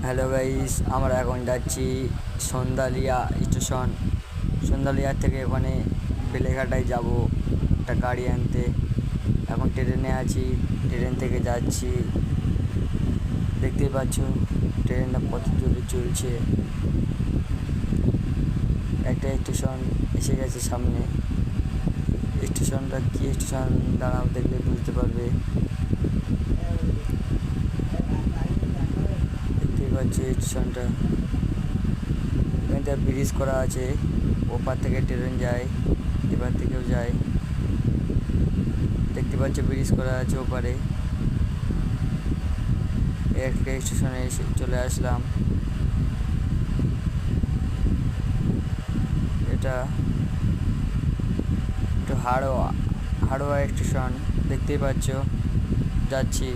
Hello guys, আমরা এখন যাচ্ছি সন্দালিয়া স্টেশন। সন্দালিয়া থেকে ওখানে বেলেঘাটায় যাব একটা গাড়ি আনতে। এখন ট্রেনে আছি, ট্রেন থেকে যাচ্ছি। দেখতেই পাচ্ছ ট্রেনটা কত দূরে চলছে। একটা স্টেশন এসে গেছে সামনে। স্টেশনটা কি স্টেশন দাঁড়াও, দেখলে বুঝতে পারবে। দেখতেই পাচ্ছি স্টেশনটা, এখানটা ব্রিজ করা আছে। ওপার থেকে ট্রেন যায়, এবার থেকেও যায়। দেখতে পাচ্ছ ব্রিজ করা আছে ওপারে। একটা স্টেশনে এসে চলে আসলাম। এটা একটু হাড়োয়া স্টেশন, দেখতেই পাচ্ছ যাচ্ছি।